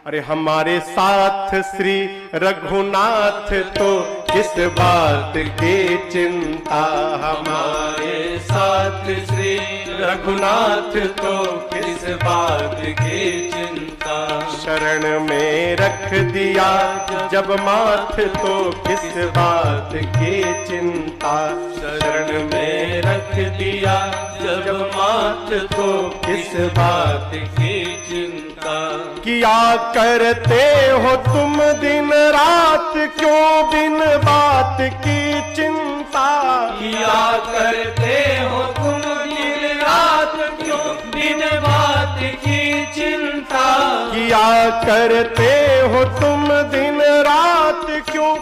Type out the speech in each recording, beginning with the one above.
अरे हमारे साथ श्री रघुनाथ तो किस बात की चिंता, हमारे साथ श्री रघुनाथ तो किस बात की चिंता। शरण में रख दिया जब माथ तो किस बात की चिंता, शरण में रख दिया जब माथ तो किस बात की चिंता। किया करते हो तुम दिन रात क्यों बिन बात की चिंता, किया करते हो तुम दिन रात क्यों बिन बात की चिंता। किया करते हो तुम दिन रात क्यों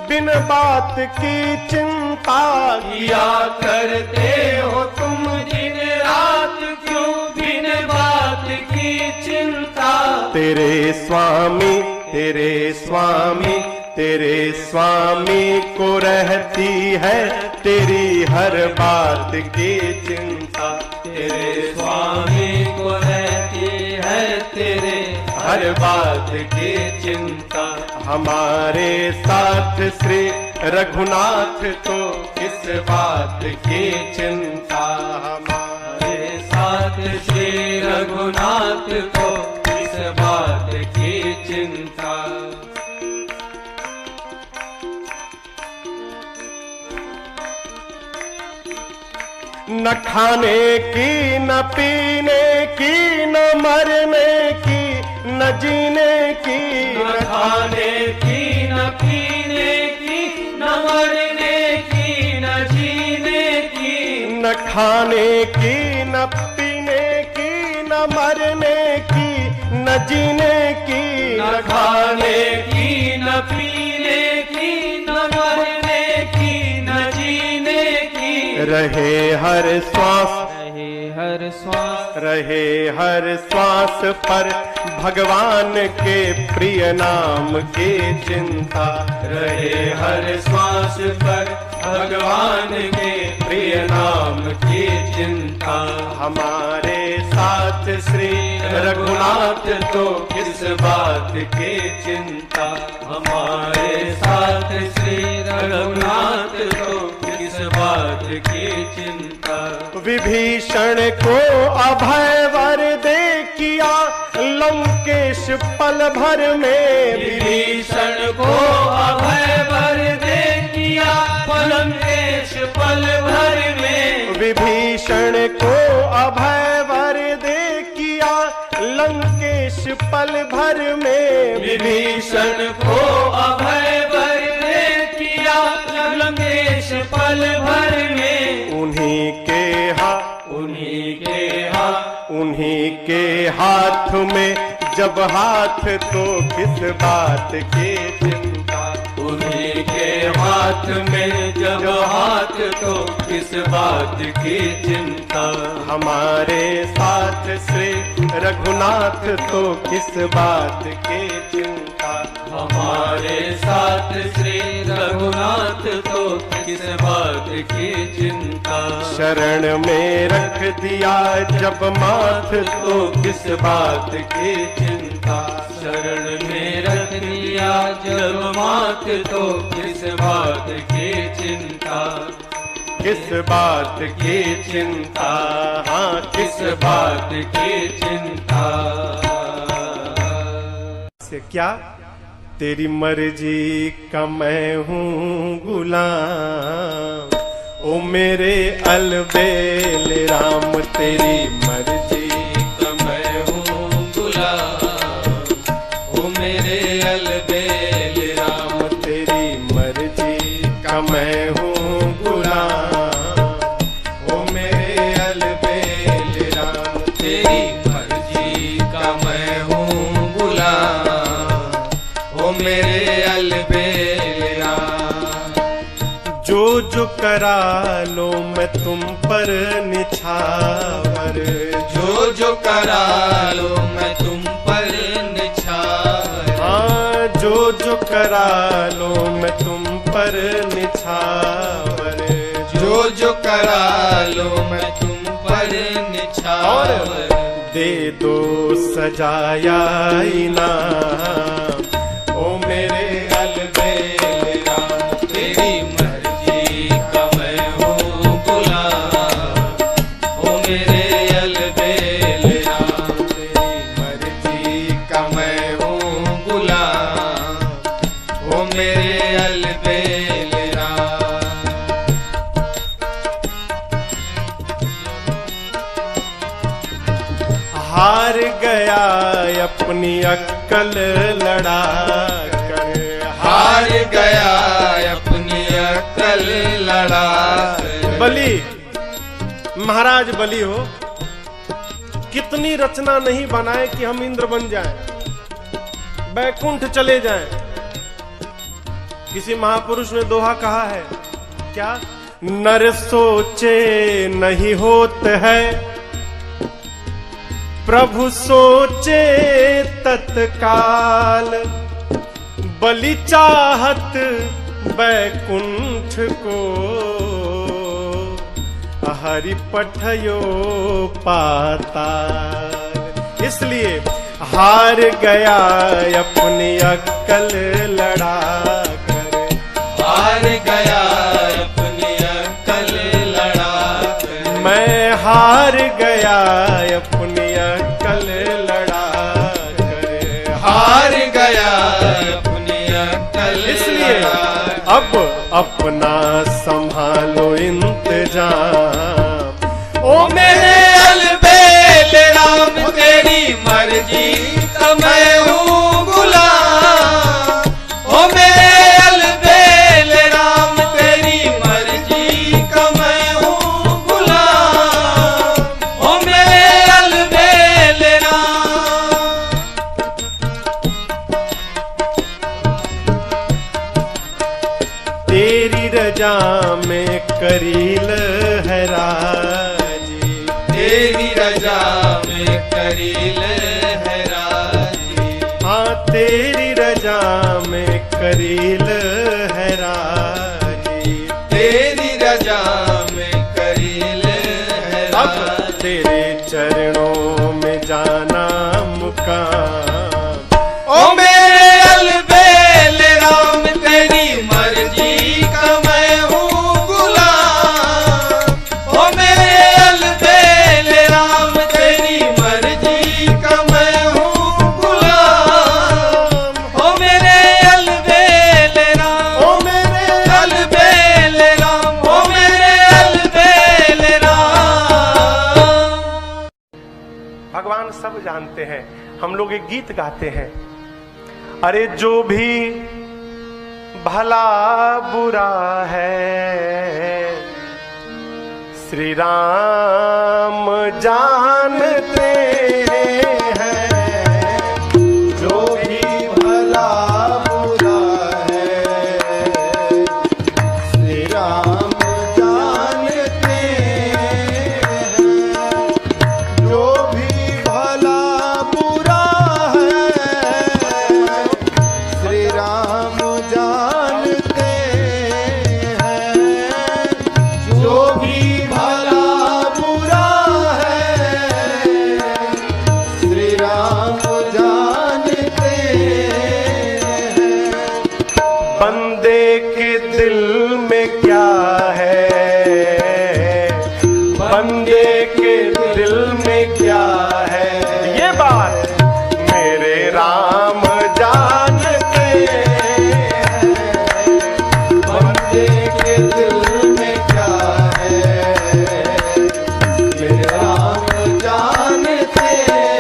बिन बात की चिंता, किया करते हो तुम दिन रात क्यों बिन बात की चिंता। तेरे स्वामी तेरे स्वामी तेरे स्वामी को रहती है तेरी हर बात की चिंता, तेरे स्वामी को रहती है तेरे हर बात की चिंता। हमारे साथ श्री रघुनाथ तो किस बात की चिंता, हमारे साथ श्री रघुनाथ को किस बात की चिंता। न खाने की न पीने की न मरने की न जीने की, न खाने की न पीने की न मरने की न जीने की। न खाने की न पीने की न मरने की न जीने की, न खाने की न पीने की न मरने की न जीने की। रहे हर श्वास हर श्वास रहे हर श्वास पर भगवान के प्रिय नाम की चिंता, रहे हर श्वास पर भगवान के प्रिय नाम की चिंता। हमारे साथ श्री रघुनाथ तो किस बात की चिंता, हमारे साथ श्री रघुनाथ तो किस बात की चिंता। विभीषण को अभय वर दे किया लंकेश पल भर में, विभीषण को अभय वर दे किया लंकेश पल भर में। विभीषण को अभय वर दे किया लंकेश पल भर में, विभीषण को अभय वर दे किया लंकेश पल भर में। उन्हीं के हाथ में जब हाथ तो किस बात की चिंता, उन्हीं के हाथ में जब हाथ तो किस बात की चिंता। हमारे साथ श्री रघुनाथ तो किस बात की चिंता, हमारे साथ श्री रघुनाथ तो किस बात की चिंता। शरण में रख दिया जब माथ तो किस बात की चिंता, शरण में रख दिया जब माथ तो किस बात की चिंता। किस बात की चिंता, हाँ किस बात की चिंता। से क्या तेरी मर्जी का मैं हूँ गुलाम, ओ मेरे अलबेल राम तेरी मर्जी का मैं हूँ गुलाम, ओ मेरे अलबेल राम तेरी मर्जी का मैं हूँ गुलाम, ओ मेरे अलबेल राम तेरी मर्जी का मैं हूँ गुलाम, ओ मेरे अलबेल राम। जो करा लो मैं तुम पर निछावर, जो करा लो मैं तुम पर निछावर। हाँ जो करा लो मैं तुम पर निछावर, जो करा लो मैं तुम पर निछावर। दे दो सजाया इनाम, अपनी अक्कल लड़ा कर, हार गया अपनी अक्ल लड़ा कर। बलि, महाराज बलि हो, कितनी रचना नहीं बनाए कि हम इंद्र बन जाएं, बैकुंठ चले जाएं। किसी महापुरुष ने दोहा कहा है, क्या? नर सोचे नहीं होत है, प्रभु सोचे तत्काल। बलि चाहत बैकुंठ को, हरि पठयो पाताल। इसलिए हार गया अपनी अक्कल लड़ा कर, हार गया अपनी अक्ल लड़ा कर। मैं हार गया अपनी अक्कल लड़ा कर, हार गया अपनी अक्ल इसलिए लड़ा कर। अब अपना संभालो इंतजाम। ओ मेरे अलबेल राम तेरी मर्जी का मैं हूँ गुलाम। ओ मेरे अलबेल राम तेरी मर्जी का मैं हूँ गुलाम। ओ मेरे अलबेल राम। तेरी रजा में करील है राजी, तेरी रजा में करील है राजी। हाँ तेरी रजा में करील है राजी। तेरी रजा में करील है अब राजी। तेरे चरणों में जाना मुकाम। ओ मेरे अलबेल राम तेरी मर्जी का मैं हूँ गुलाम। ओ मेरे अलबेल राम तेरी मर्जी का मैं हूँ गुलाम। ओ मेरे अलबेल राम, ओ मेरे अलबेल राम, ओ मेरे अलबेल राम। भगवान सब जानते हैं, हम लोग एक गीत गाते हैं, अरे जो भी भला बुरा है श्री राम जानते हैं। जो भी भला बुरा है श्री राम जानते हैं। जो भी भला बुरा है श्री राम जानते हैं। जो भी भला बुरा है श्री राम जानते हैं। बंदे के दिल में क्या है, बंदे के दिल में क्या है, ये बात मेरे राम जानते हैं। बंदे के दिल में क्या है मेरे राम जानते हैं।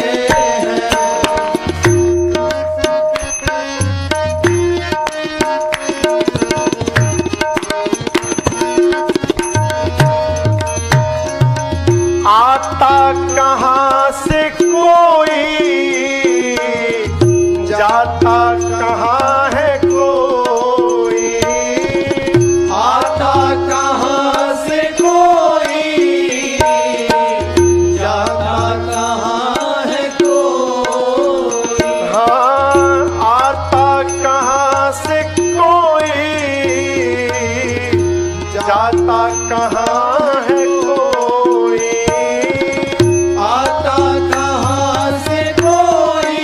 आता कहाँ से कोई, जाता कहाँ है कोई। आता कहाँ से कोई, जाता कहाँ है कोई। हाँ आता कहाँ से कोई, जाता कहाँ है कोई। आता कहाँ से कोई,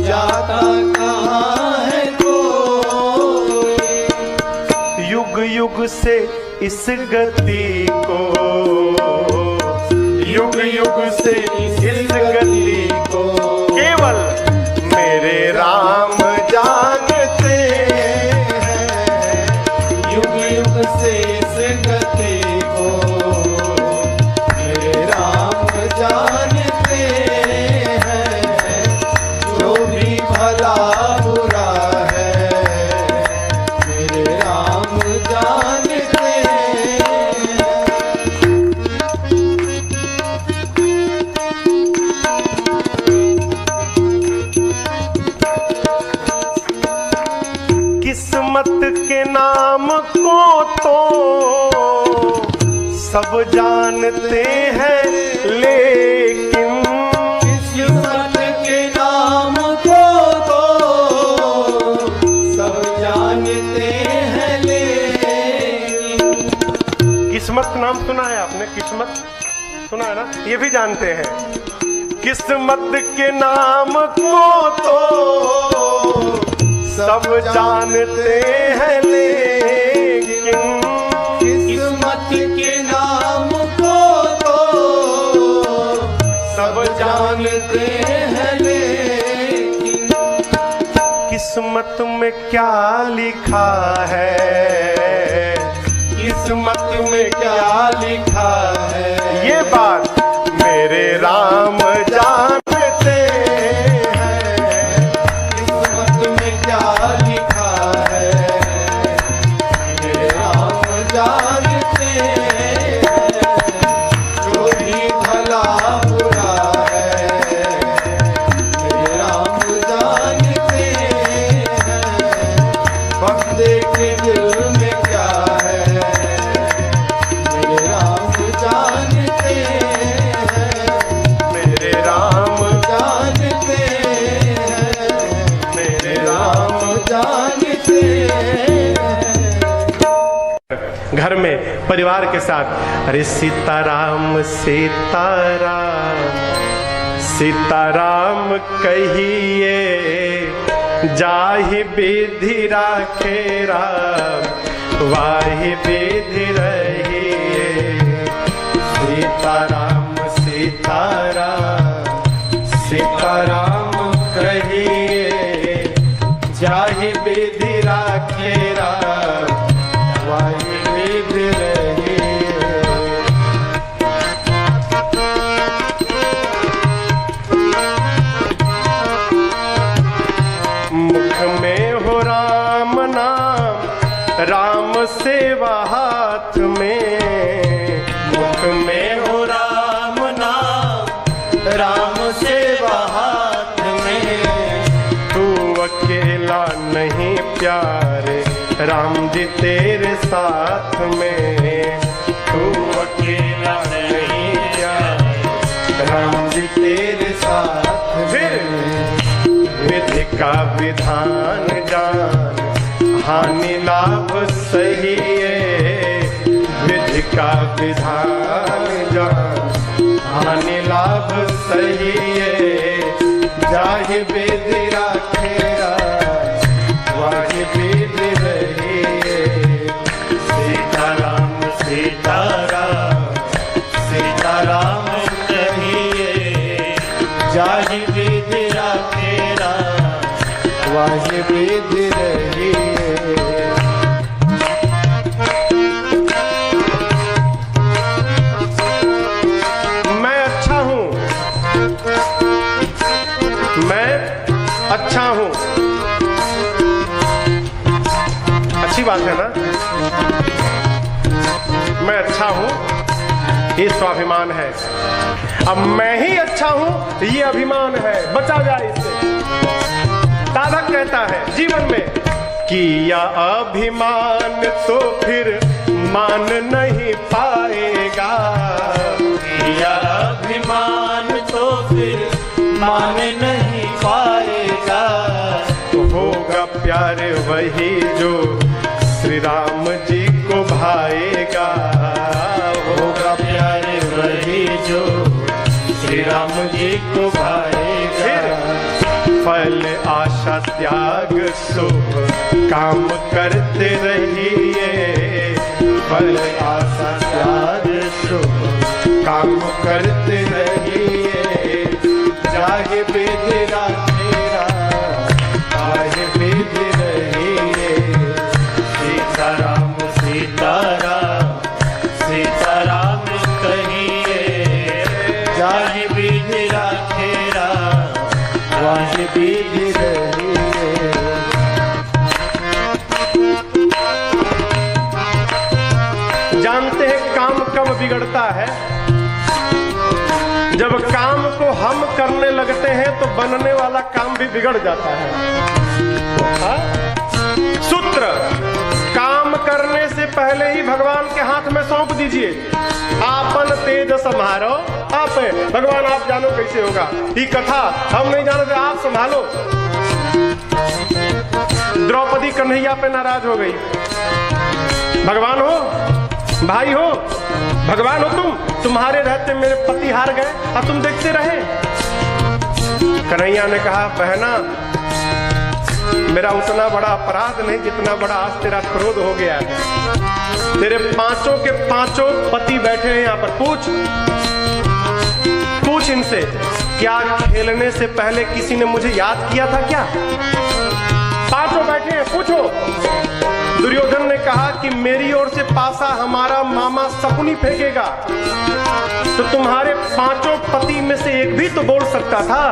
जाता कहाँ है कोई। युग युग से इस गति को, युग युग से इस गति को केवल मेरे राम जानते हैं। युग युग से इस गति को मेरे राम जानते हैं। नाम को तो सब जानते हैं, लेकिन किस्मत के नाम को तो सब जानते हैं, लेकिन किस्मत नाम सुना है आपने? किस्मत सुना है ना? ये भी जानते हैं। किस्मत के नाम को तो सब जानते हैं, लेकिन किस्मत के नाम को तो सब जानते हैं, लेकिन किस्मत में क्या लिखा है, किस्मत में क्या लिखा है, ये बात मेरे राम जानते हैं। किस्मत में क्या लिखा है, मेरे राम जानते हैं। जो भी भला बुरा है, मेरे राम जानते हैं। बंदे के दिल में क्या है, मेरे राम जानते हैं। मेरे राम जानते हैं, मेरे राम जानते हैं। घर में परिवार के साथ अरे सीताराम सीताराम सीताराम कहिए, जाहि विधि राखे राम, वाहि विधि रहिए। सीताराम सीताराम सीताराम कहिए, जाहि विधि राखे राम, वाहि विधि रहिए। मुख में हो राम नाम, राम सेवा हाथ में। मुख में हो राम नाम, राम सेवा हाथ में। तू अकेला नहीं प्यारे, राम जी तेरे साथ में। तू अकेला नहीं प्यारे, राम जी तेरे साथ में। विधि का विधान जान, हानि लाभ सही है। विधि का विधान जान, हानि लाभ सही है। जाहि विधि राखे राम, वाहि विधि रहिए। सीताराम सीताराम सीताराम कहिए, जाहि विधि राखे राम, वाहि विधि रहिए। मैं अच्छा हूं, मैं अच्छा हूं, अच्छी बात है ना? मैं अच्छा हूं, ये स्वाभिमान है। अब मैं ही अच्छा हूं, ये अभिमान है। बचा जाए इससे। साधक कहता है जीवन में, किया अभिमान तो फिर मान नहीं पाएगा। किया अभिमान तो फिर मान नहीं पाएगा। होगा प्यारे वही जो श्री राम जी को भाएगा। होगा प्यारे वही जो श्री राम जी को भाएगा। फल आशा त्याग शुभ काम करते रहिए। फल आशा त्याग शुभ काम करते रहिए। जाहि विधि राखे राम, वाहि विधि रहिए। सीताराम सीताराम सीताराम कहिए, जाहि विधि राखे राम, वाहि विधि रहिए। जानते हैं काम कब बिगड़ता है? जब काम को हम करने लगते हैं तो बनने वाला काम भी बिगड़ जाता है। हाँ? सूत्र काम जो संभालो आप है। भगवान आप जानो कैसे होगा ये कथा, हम नहीं जानते, आप संभालो। द्रौपदी कन्हैया पे नाराज हो गई। भगवान हो, भाई हो, भगवान हो तुम्हारे रहते मेरे पति हार गए और तुम देखते रहे। कन्हैया ने कहा बहना मेरा उतना बड़ा अपराध नहीं जितना बड़ा आज तेरा क्रोध हो गया है। तेरे पांचों के पांचों पति बैठे हैं यहाँ पर, पूछ इनसे क्या खेलने से पहले किसी ने मुझे याद किया था क्या? पांचों बैठे हैं, पूछो। दुर्योधन ने कहा कि मेरी ओर से पासा हमारा मामा शकुनी फेंकेगा, तो तुम्हारे पांचों पति में से एक भी तो बोल सकता था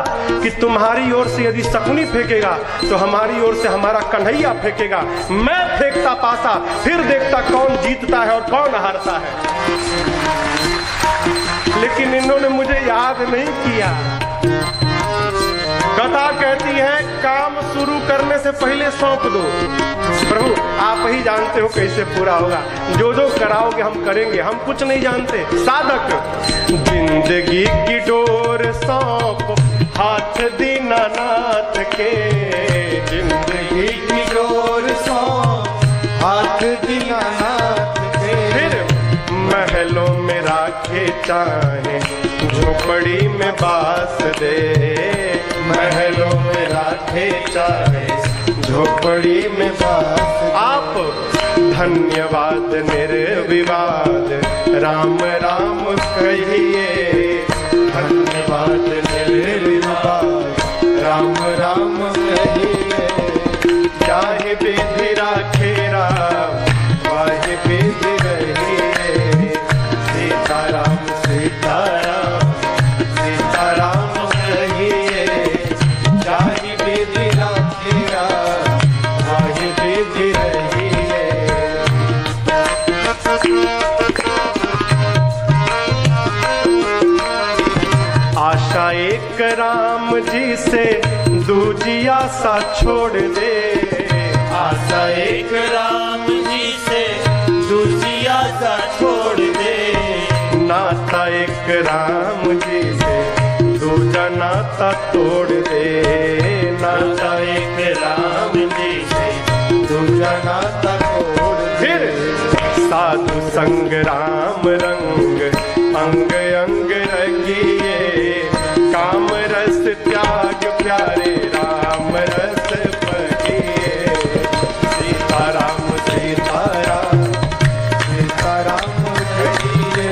कि तुम्हारी ओर से यदि शकुनी फेंकेगा तो हमारी ओर से हमारा कन्हैया फेंकेगा। मैं फेंकता पासा, फिर देखता कौन जीतता है और कौन हारता है। लेकिन इन्होंने मुझे याद नहीं किया। कथा कहती है काम शुरू करने से पहले सौंप दो। प्रभु आप ही जानते हो कैसे पूरा होगा, जो जो कराओगे हम करेंगे, हम कुछ नहीं जानते। साधक जिंदगी की डोर सौंप हाथ दीनानाथ के, जिंदगी की डोर सौंप हाथ दीनानाथ के। फिर महलों में राखे चाहे झोपड़ी में बास दे, महलों में राखे चाहे झोपड़ी में बास। आप धन्यवाद निर्विवाद राम राम कहिए, धन्यवाद निर्विवाद राम राम कहिए। चाहे विधि राखे राम वाहे विधि रहिए, सीताराम सीताराम सीताराम कहिए। चाहे विधि राखे राम वाहे विधि रहिए। आशा एक राम जी से दूजी आशा छोड़ दे, आशा एक राम जी से दूसरी आशा छोड़ दे। नाता एक राम जी से दूजा नाता तोड़ दे, नाता एक राम जी से दूजा नाता तोड़ दे। फिर साधु संग राम रंग अंग अंग रंगिए, काम रस त्याग प्यारे राम रस पगिए। सीताराम सीताराम सीताराम कहिए,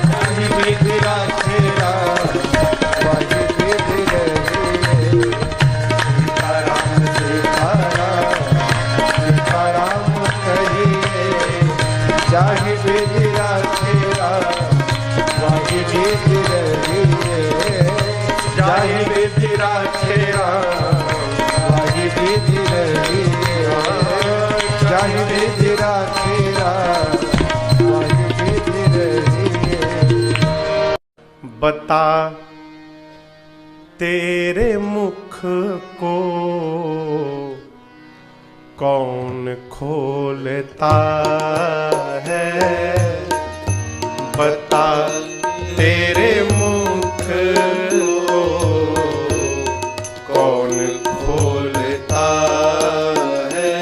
वाहि विधि राखे राम वाहि विधि रहिए। सीताराम सीताराम सीताराम कहिए, चाहे विधि राखे राम वाहि विधि रहिए। चाहे विधि राखे राम वाहि विधि रहिए, चाहे विधि राखे राम वाहि विधि रहिए। बता तेरे मुख को कौन खोलता है, बता तेरे मुख को कौन खोलता है।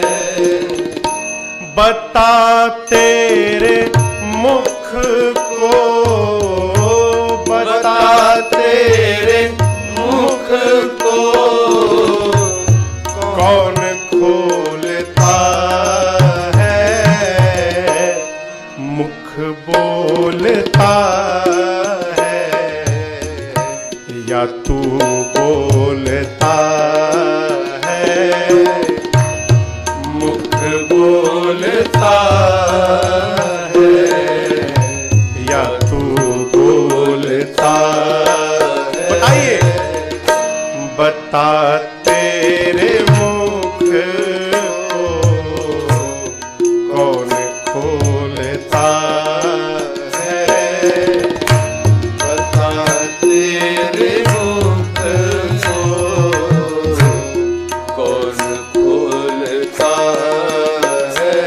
बता तेरे मुख को, बता तेरे मुख को कौन खोलता है। मुख बोलता है या तू बोलता है, मुख बोलता है या तू बोलता है। बताइए, बता तेरे मुख को कौन खोलता है। बता तेरे मुख को कौन खोलता है।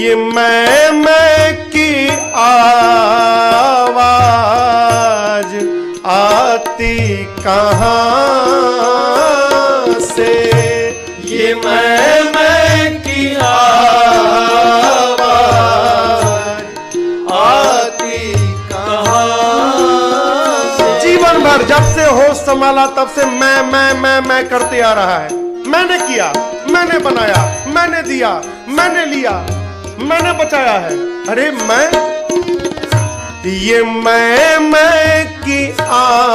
ये मैं की आवाज आती कहाँ से? ये मैं की आवाज आती कहाँ से? जीवन भर जब से होश संभाला तब से मैं करते आ रहा है। मैंने किया, मैंने बनाया, मैंने दिया, मैंने लिया, मैंने बचाया है। अरे ये मैं की आवाज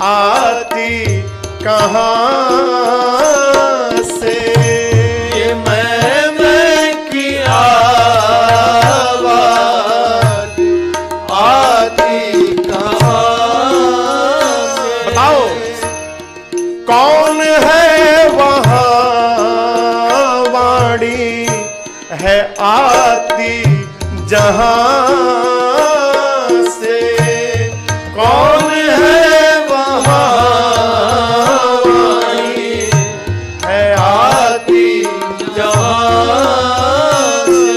आती कहाँ से? ये मैं की आवाज आती कहाँ से? बताओ कौन है वहां वाणी है आती जहां से? कौन है वहां वाणी है आती जहां से?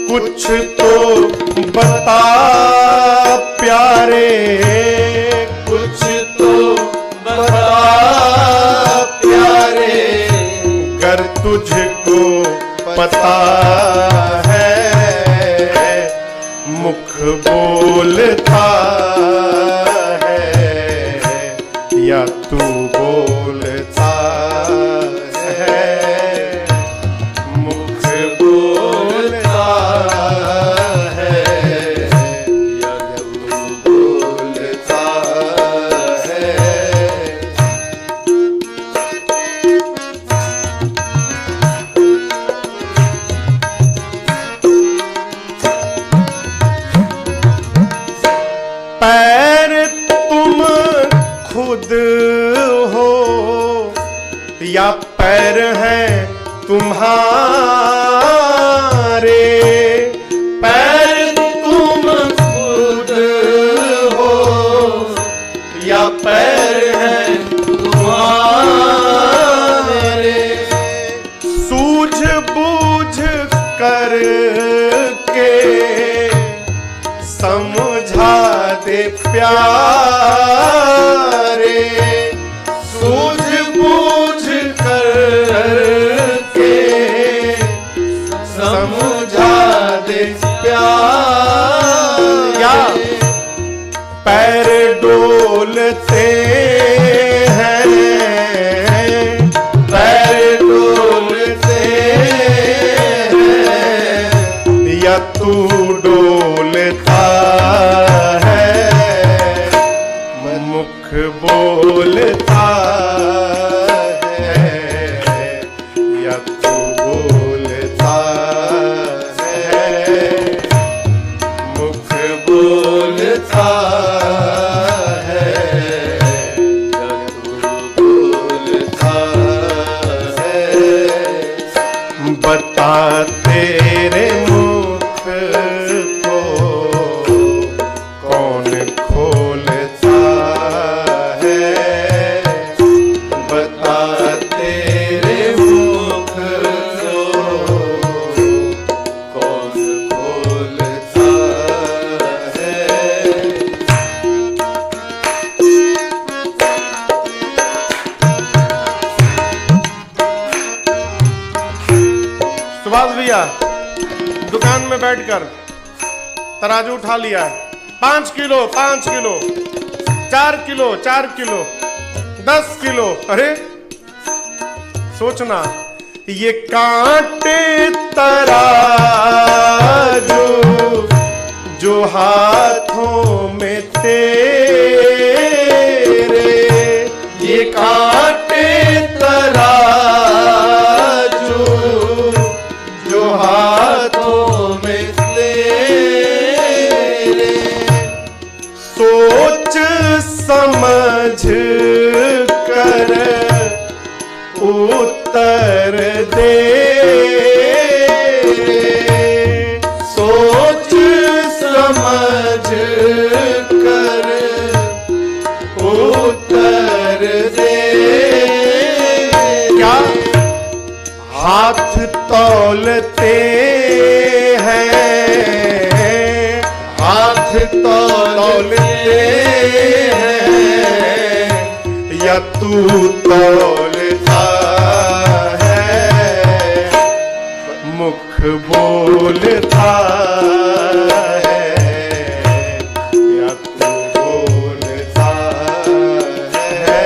कुछ तो बता प्यारे, कुछ तो बता प्यारे, गर तुझको पता है मुख बोलता है या तू बोलता है? मुख बोलता है या तू बोलता है? पैर तुम खुद हो या पैर हैं तुम्हारे? पैर तुम खुद हो या पैर हैं तुम्हारे? सूझ बूझ कर के समझा दे प्यारे, सूझ बूझ कर के समझा दे प्यारे। पैर डोलते हैं, पैर डोलते हैं या तू डोलता है? मुख बोलता है या तू बोलता है? मुख बोलता है या तू बोलता है? बता तेरे मुख को कौन खोलता है? बता तेरे मुख को कौन खोलता है? सुभाष भैया दुकान में बैठकर तराजू उठा लिया, 5 kilo 5 kilo, 4 kilo 4 kilo, 10 kilo. अरे सोचना ये कांटे तराजू जो हाथों में तेरे, ये कांटे तराजू जो हाथों में तेरे, सोच समझ कर उत्तर दे, सोच समझ कर उत्तर दे। क्या हाथ तौलते हैं, हाथ तौलते हैं, या तू तौलता है, मुख बोलता है, या तू बोलता है,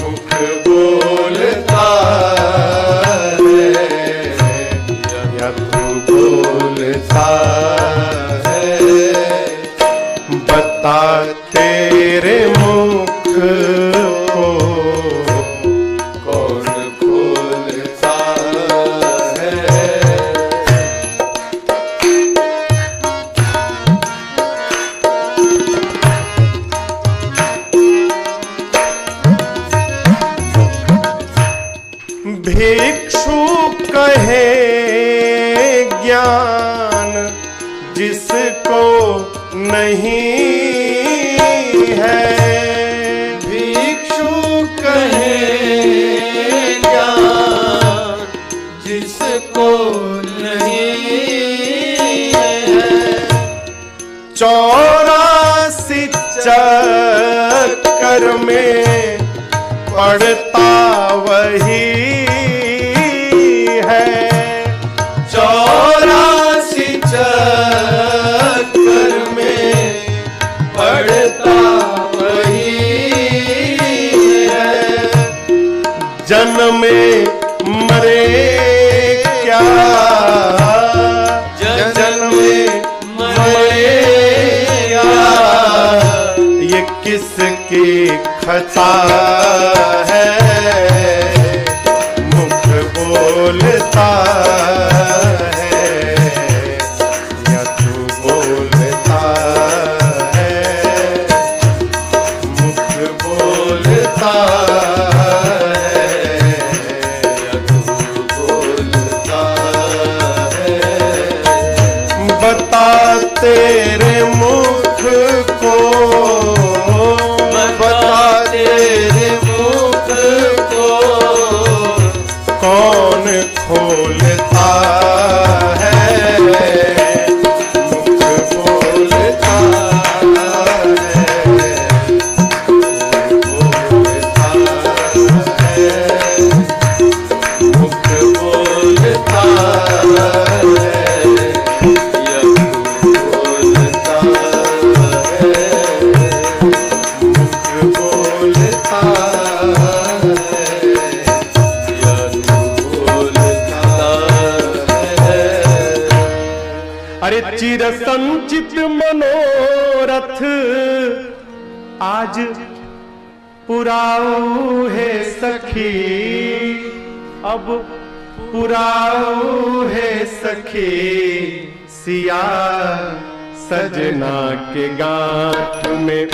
मुख बोलता है, या तू बोलता है। बता तेरे मुख को कौन खोलता है। भिक्षु कहे ज्ञान जिसको नहीं है, भिक्षु कहे ज्ञान जिसको नहीं है, 84 चक्कर में पड़ता वही है, 84 चक्कर में पड़ता वही है। जन्मे मरे क्या, जन्मे मरे क्या, ये किसकी खता है, मुख बोलता है, या तू बोलता है, मुख बोलता है, या तू बोलता है। बता तेरे मुख को, बता तेरे मुख को कौन खोलता है, मुख बोलता है, बोलता है, मुख बोलता है, या तू बोलता है, मुख बोलता है, या तू बोलता है। अरे चिर संचित मनोरथ आज पुराऊ है सखी, अब पुराऊ है सखी, सिया सजना के गांठ में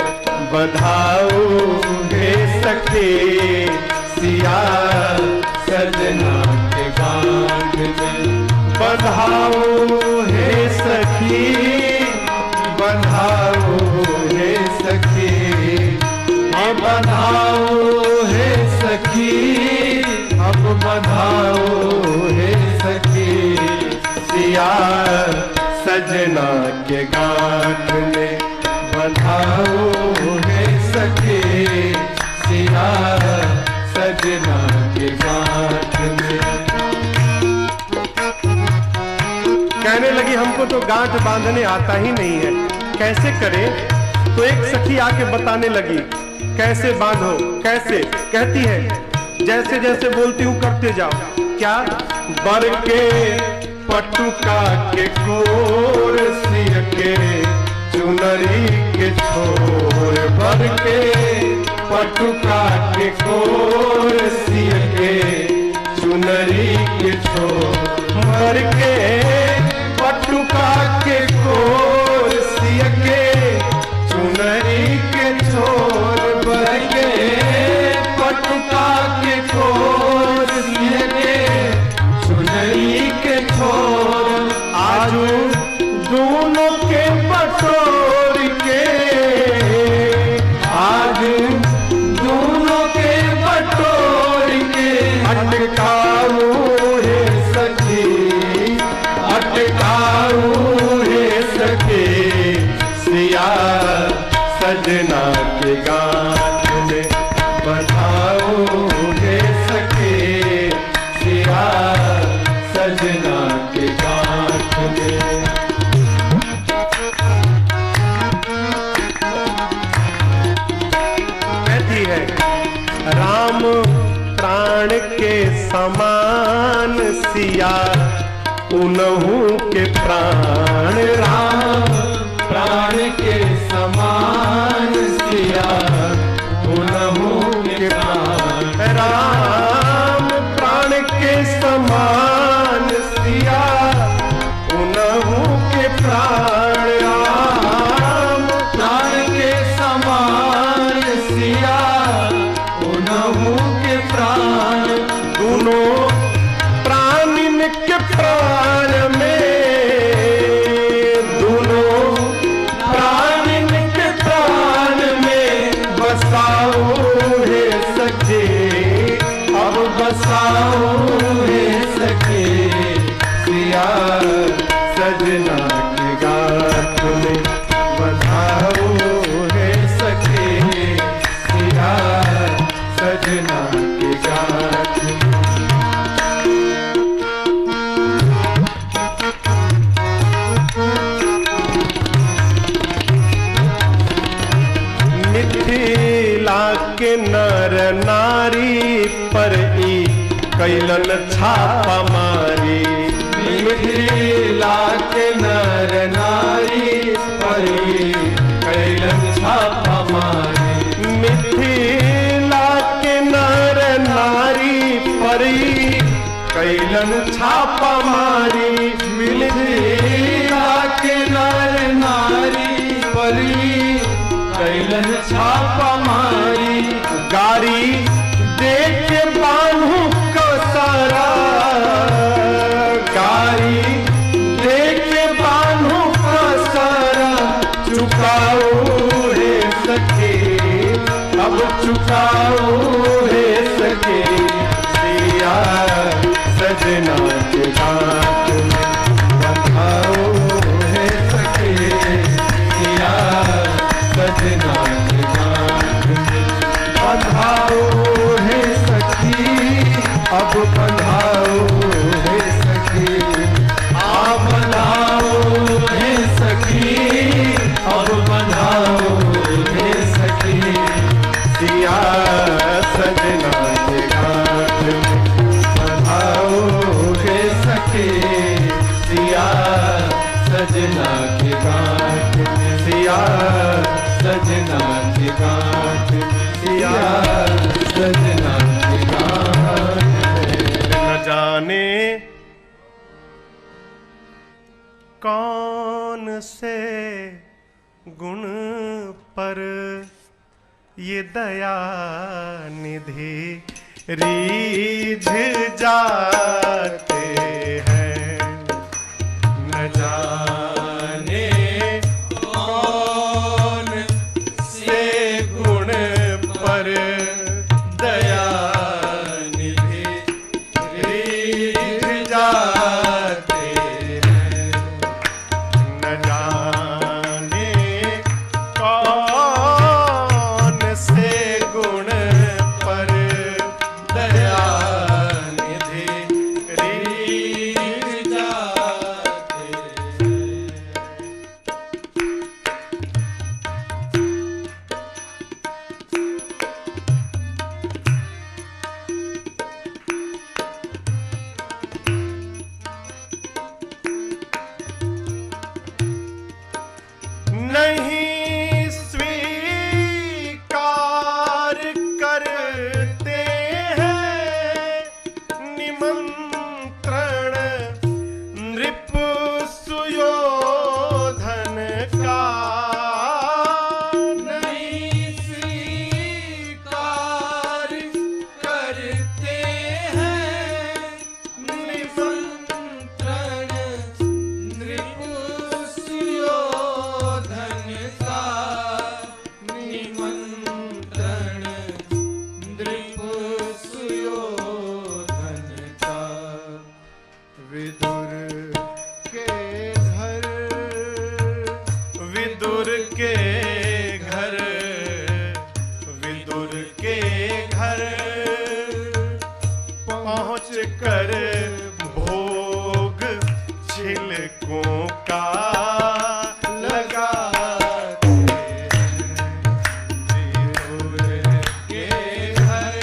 बधाऊ है सखी, सिया सजना के गांठ में बधाऊ है सखी, बधाऊ है सखी, बधाऊ है सखी, अब बधाऊ है सखी, सिया सजना के गांठ में बधाऊ है सखी, सिया सजना के गांठ में। कहने लगी हमको तो गांठ बांधने आता ही नहीं है, कैसे करें? तो एक सखी आके बताने लगी कैसे बांधो, कैसे? कहती है जैसे जैसे बोलती हूँ करते जाओ। क्या? बर के पटुका के कोर सिर के चुनरी के छोर, बर के पटुका के कोर सिर के चुनरी के छोर, बर के पटुका के कोर सिर के चुनरी के छोर, बर के पटुका के कोर सिर के चुनरी के छोर, आजू दोनों के बटोर के, आज दोनों के बटोर के अटका राम प्राण के समान सिया उनहु के प्राण। राम प्राण के समान सिया उनहु के प्राण। राम प्राण के समान सिया उनहु के प्राण। राम प्राण के समान सिया उनहु के प्राण। दोनों प्राणिन के प्राण में, दोनों प्राणिन के प्राण में बसाओ हे सखे, अब बसाओ हे सखे। सिया सजना के गाथ में बसाओ हे सखे, सिया सजना के गाथ में। मिथिला के नर नारी पर ई कैलन छापा मारी। मिथिला के नर नारी पर ई कैलन छापा मारी। मिथिला के नर नारी पर ई कैलन छापा मारी। मिथिला के नर नारी पर ई कैलन छापा मारी। गारी देख के बान्हू कसारा, गारी देख के बान्हू कसारा। चुकाओ हे सखे, अब चुकाओ हे सखे। सिया सजना के गाथ में बंधाओ हे सखे, सिया सजना के गाथ में बंधाओ हे सखी, अब बंधाओ हे सखी। आ बंधाओ हे सखी, अब बंधाओ हे सखी। सिया सजना के गाथ में बंधाओ हे सखी, सिया सजना के गाथ में, सिया सजना के गाथ में, सिया सजना के गाथ में। न जाने कौन से गुण पर ये दया निधि रीझ जाते हैं। न जाने कौन से गुण पर दया निधि रीझ जाते हैं। न जाने कौन से गुण पर दया निधि रीझ जाते हैं। नहीं स्वीकार करते हैं निमंत्रण नृप सुयोधन का। नहीं स्वीकार करते हैं निमंत्रण नृप सुयोधन का। निमंत्रण नृप सुयोधन का। विदुर के घर, विदुर के घर, विदुर के घर पहुँच कर भोग छिलकों का लगाते हैं। विदुर के घर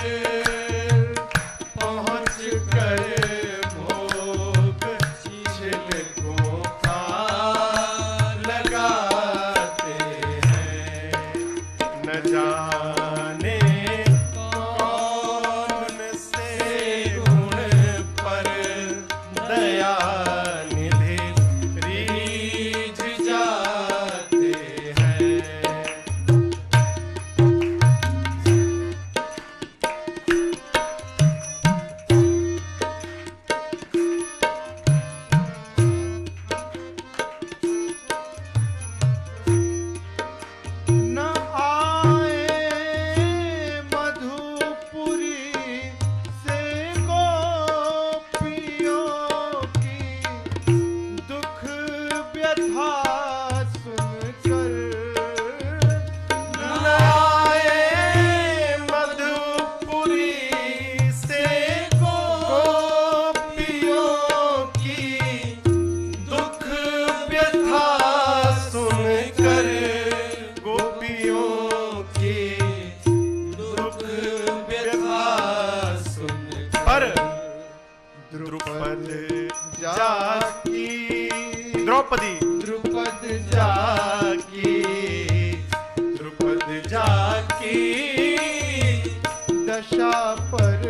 दशा पर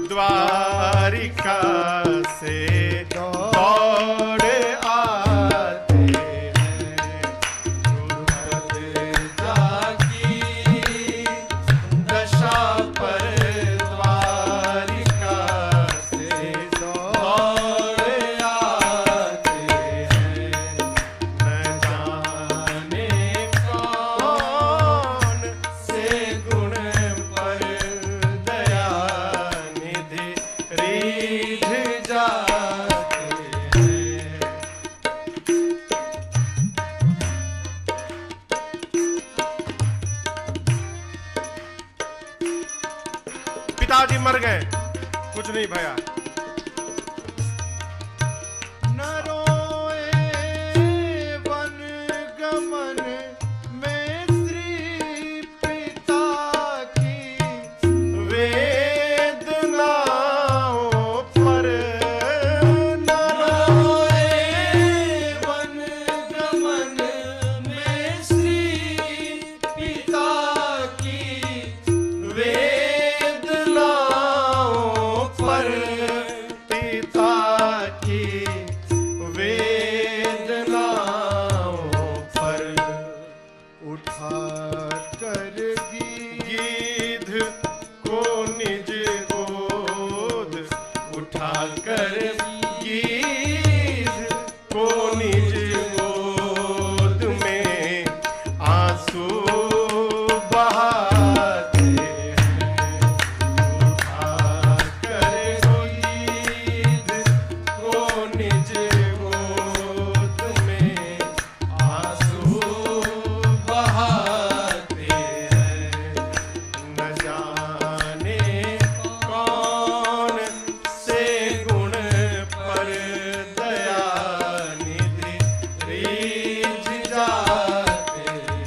द्वारिका से दौड़ आते हैं। द्रुपद जाकी दशा पर द्वारिका से दौड़ आते हैं। न जाने कौन से गुण पर दया निधि रीझ जाते हैं। पिताजी मर गए, कुछ नहीं भया। न रोए वन गमन में श्री पिता की वेदनाओं पर न रोए वन गमन में श्री पिता की वेदनाओं पर पिता की वेदनाओं पर उठा कर गीध को निज गोद उठाकर गीध को निज गोद में आंसू बहाते हैं। उठाकर गीध को निज गोद में आंसू बहाते हैं। न जाने कौन से गुण पर दया निधि रीझ जाते हैं।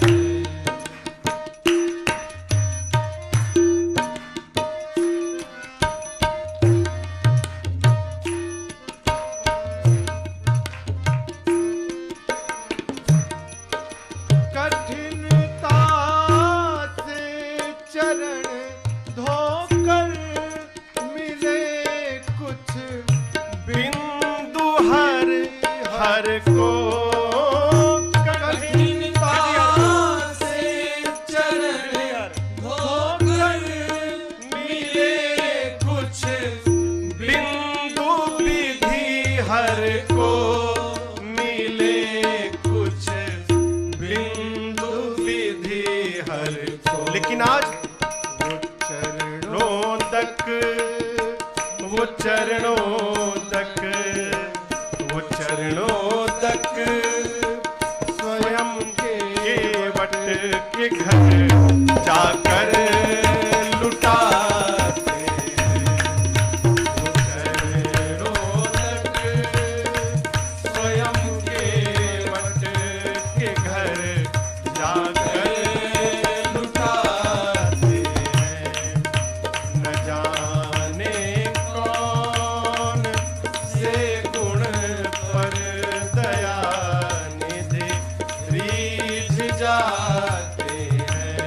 कठिनता से चरण धोकर मिले कुछ बिंदु हर हर को कठिनता से चरण धोकर मिले कुछ बिंदु विधि हर को मिले कुछ बिंदु विधि हर को। लेकिन आज चरणों तक वो चरणों तक वो चरणों तक स्वयं के वट के घर जाकर लुटाते हैं। वो चरणों तक स्वयं के वट के घर जाकर लुटाते हैं। न जाने कौन से गुण पर दया निधि रीझ जाते हैं।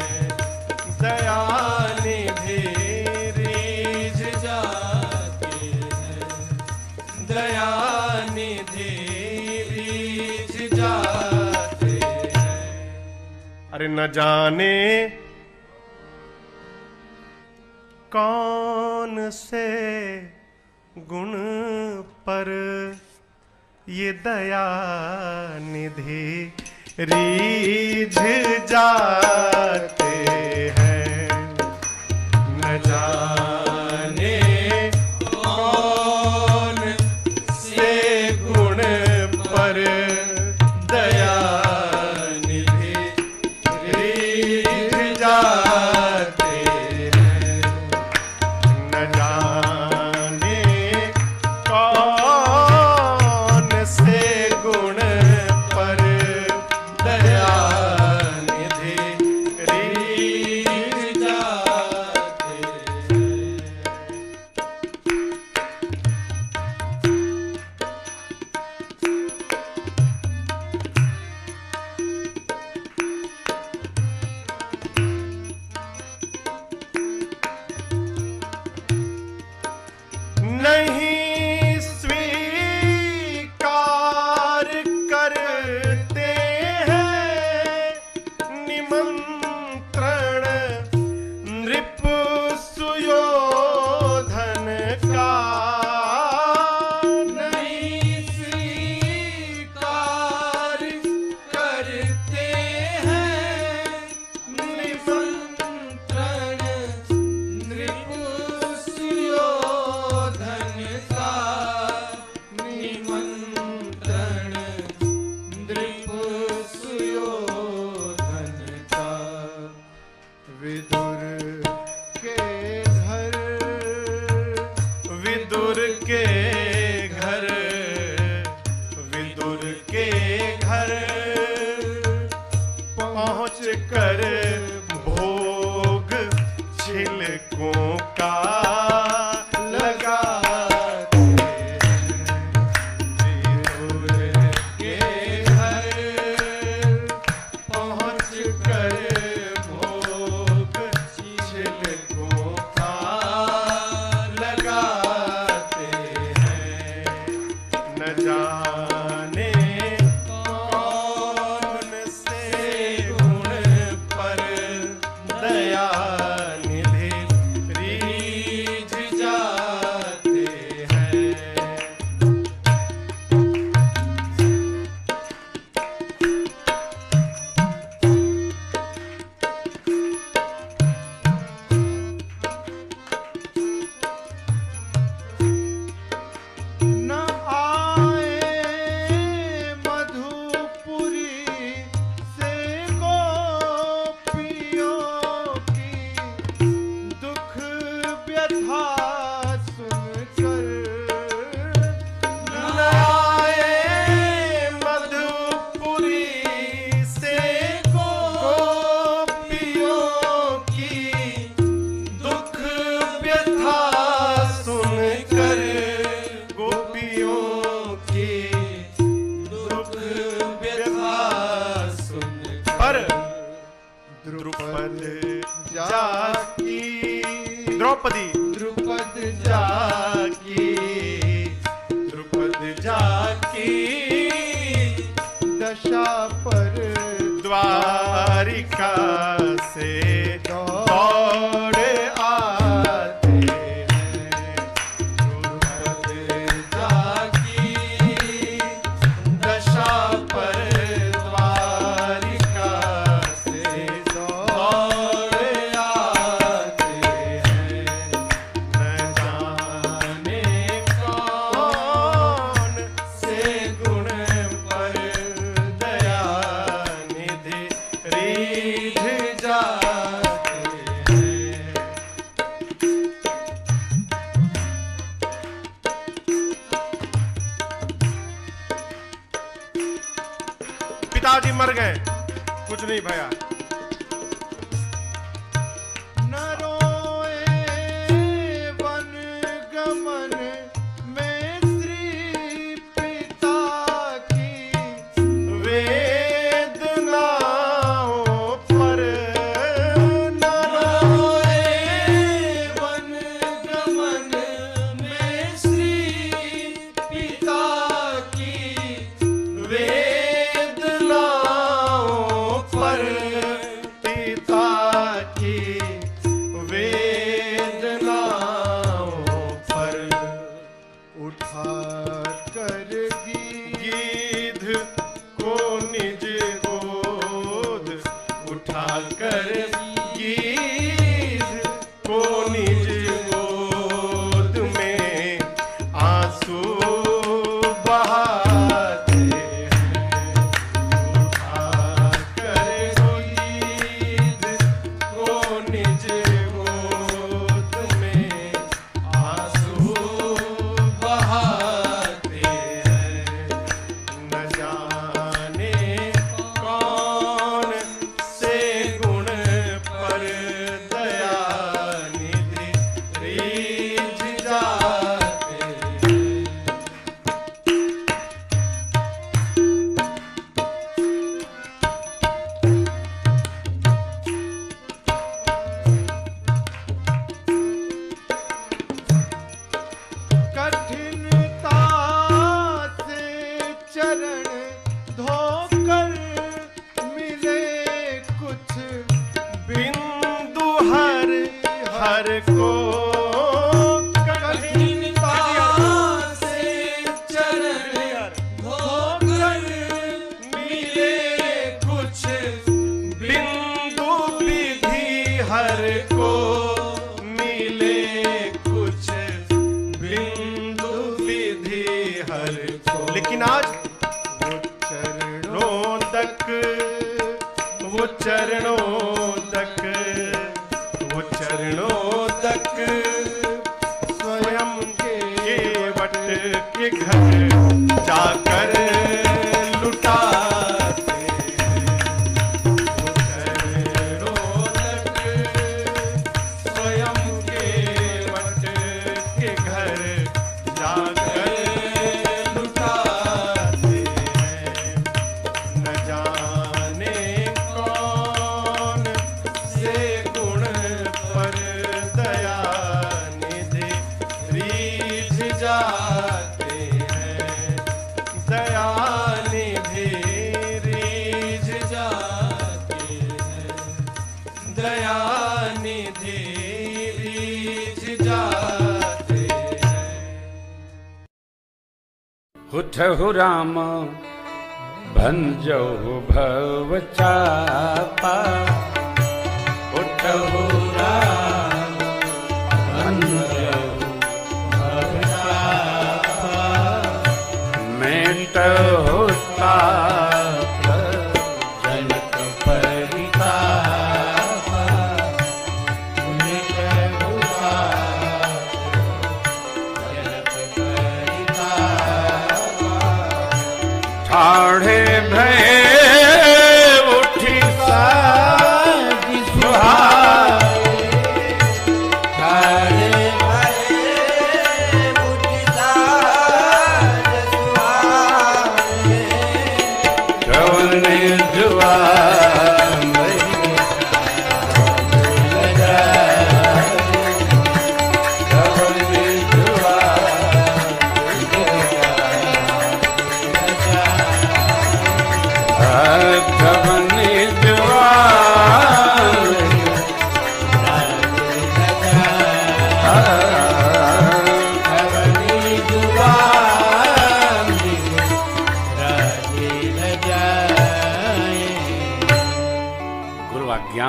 दया निधि रीझ जाते हैं। दया निधि रीझ जाते हैं। अरे न जाने कौन से गुण पर ये दया निधि रीझ जाते हैं। न जाने कौन से गुण पर दया निधि रीझ जाते हैं। न जाने कौन से गुण पर दया निधि रीझ जाते हैं। नृप सुयोधन का निमंत्रण, नृप सुयोधन का। विदुर के घर, विदुर के घर, विदुर के घर पहुँच कर भोग छिलकों का लगाते हैं। विदुर के घर पहुँच कर भोग छिलकों का लगाते हैं। न जाने कौन से गुण पर दया निधि रीझ जाते हैं। न आए मधुपुरी से गोपियों की दुख व्यथा सुनकर। न आए मधुपुरी से गोपियों की दुख व्यथा सुनकर, गोपियों की दुख व्यथा सुनकर। द्रुपद जाकी, द्रौपदी द्रुपद जाकी, द्रुपद जाकी दशा पर द्वारिका से दौड़ आते हैं। द्रुपद जाकी दशा पर द्वारिका से दौड़ आते हैं। न जाने कौन से गुण पर दया निधि रीझ जाते हैं। पिताजी मर गए, कुछ नहीं भया। न रोए वन गमन में श्री पिता की वेदनाओं पर न रोए वन गमन में श्री पिता की वेदनाओं पर, पिता की वेदनाओं पर। उठा कर गीध को निज गोद, उठा कर गीध को निज गोद में आंसू बहाते हैं। उठा कर गीध को निज गोद में आंसू बहाते हैं। न जाने कौन से गुण पर दया निधि रीझ जाते हैं। कठिनता से चरण धोकर मिले कुछ बिंदु हर हर को कठिनता से चरण धोकर मिले कुछ बिंदु विधि हर को मिले जाते हैं। उठहु राम भंजहु भव चापा, उठहु राम भंजहु भव चापा, मेटहु ताप जनक परितापा, मेटहु ताप जनक परितापा। ठाढ़े भय उठी साजी सुहाए, ठाढ़े भय उठी साजी सुहाए, कवन जुआन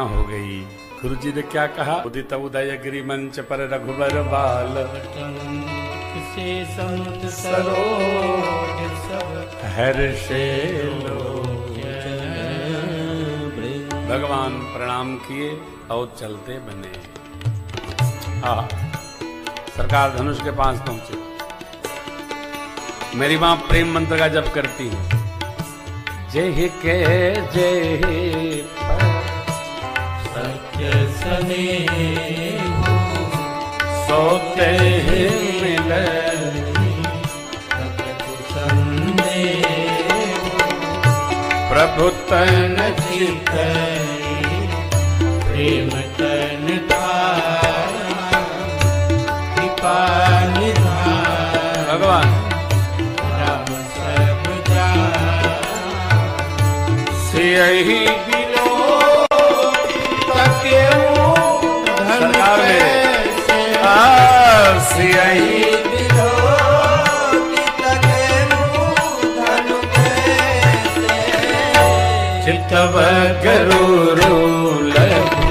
हो गई। गुरु जी ने क्या कहा? उदित उदय गिरि मंच पर रघुबर बाल, से संत सरोज सब हर्षे भगवान प्रणाम किए और चलते बने। सरकार धनुष के पास पहुंचे। मेरी मां प्रेम मंत्र का जप करती है, जय के जय सत्य स्नेह सोते मिले प्रभु तन चित प्रेम तन कृपा निधान भगवान राम सब यही बिलो तके सरकार मेरे यही बिलो तके धन चितव गरुरु लघु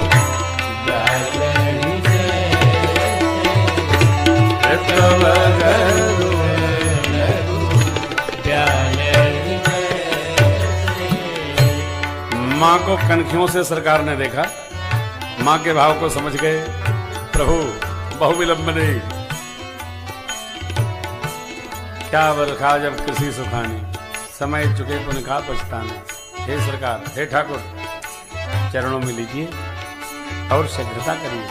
चितव गरुरु माँ को कनखियों से सरकार ने देखा, माँ के भाव को समझ गए। प्रभु बहुविलंब नहीं, क्या बरखा जब कृषि सुखानी, समय चुके पुण्य का पछताने। हे सरकार, हे ठाकुर, चरणों में लीजिए और शीघ्रता करिए।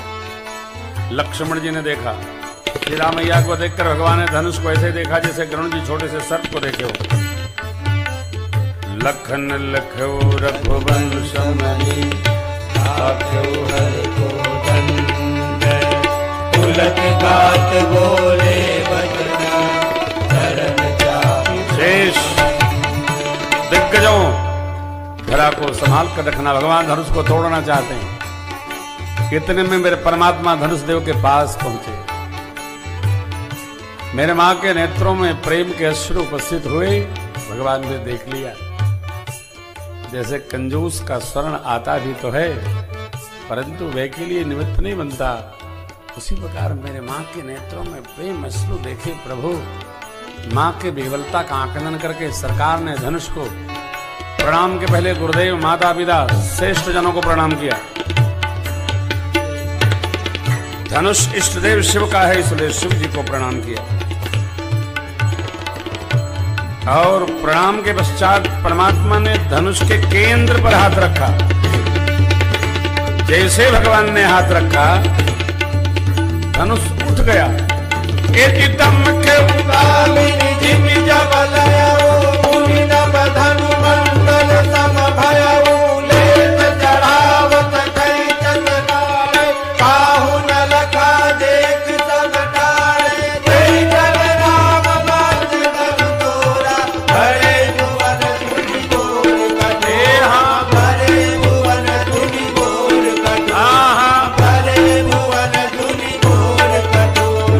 लक्ष्मण जी ने देखा, श्री रामैया को देखकर भगवान ने धनुष को ऐसे देखा जैसे गरुण जी छोटे से सर्प को देखे हो। लखन लखो रघुवंश मणि आख्यो हर को दंड, उलट गात बोले बजना चरण चापी। शेष दिग्गजों, धरा को संभाल कर रखना। भगवान धनुष को तोड़ना चाहते हैं। कितने में मेरे परमात्मा धनुष देव के पास पहुंचे। मेरे मां के नेत्रों में प्रेम के अश्रु उपस्थित हुए। भगवान ने देख लिया, जैसे कंजूस का स्वर्ण आता भी तो है परंतु वे के लिए निमित्त नहीं बनता, उसी प्रकार मेरे मां के नेत्रों में प्रेम अश्रु देखे प्रभु। मां के विवलता का आकलन करके सरकार ने धनुष को प्रणाम के पहले गुरुदेव, माता पिता, श्रेष्ठ जनों को प्रणाम किया। धनुष इष्टदेव शिव का है, इसलिए शिव जी को प्रणाम किया। और प्रणाम के पश्चात परमात्मा ने धनुष के केंद्र पर हाथ रखा। जैसे भगवान ने हाथ रखा, धनुष उठ गया।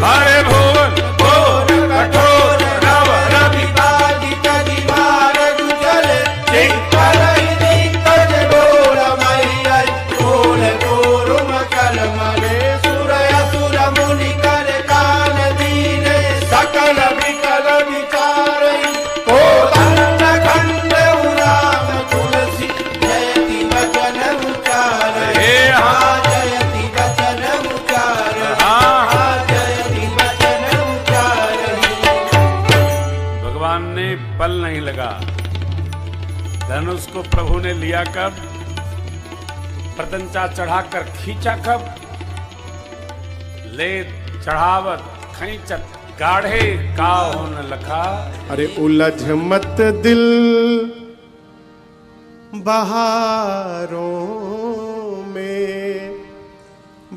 हरे भुवन घोर कठोर रव रवि बाधित दीवार जुझल चित्तरहि दिग्गज डोल मैया कोल कोरुम कल मले सुर असुर मुनि कर कान दीन सकल विकल विचारहि कोदंड खंड उराम तुलसी जयति वचन उचार जयति वचन उचार जयति वचन उचार। भगवान ने पल नहीं लगा, धनुष को प्रभु ने लिया कब, प्रतंचा चढ़ाकर खींचा कब, ले चढ़ावत खींचत गाढ़े काहू न लखा। अरे उलझ मत दिल बहारों में,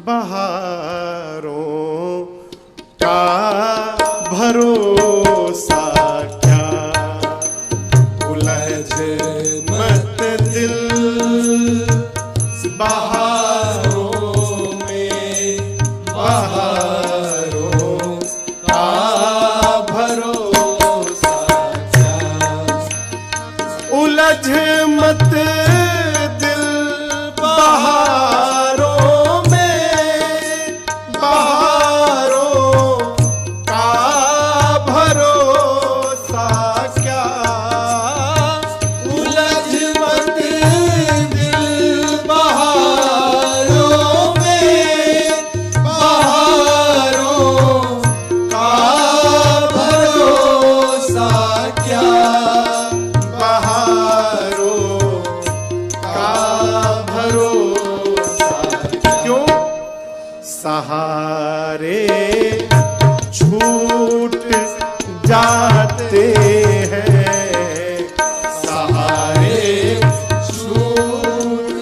बहारों का भरोसा क्या, उलझ मत दिल बहारों में, बहारों का भरोसा क्या, उलझ मत दिल बहारों में, बहारों का भरोसा क्या, उलझ मत दिल बहारों में, बहारों का भरोसा क्या, बहारों का भरोसा क्यों, सहारे छूट जाते हैं, सहारे छूट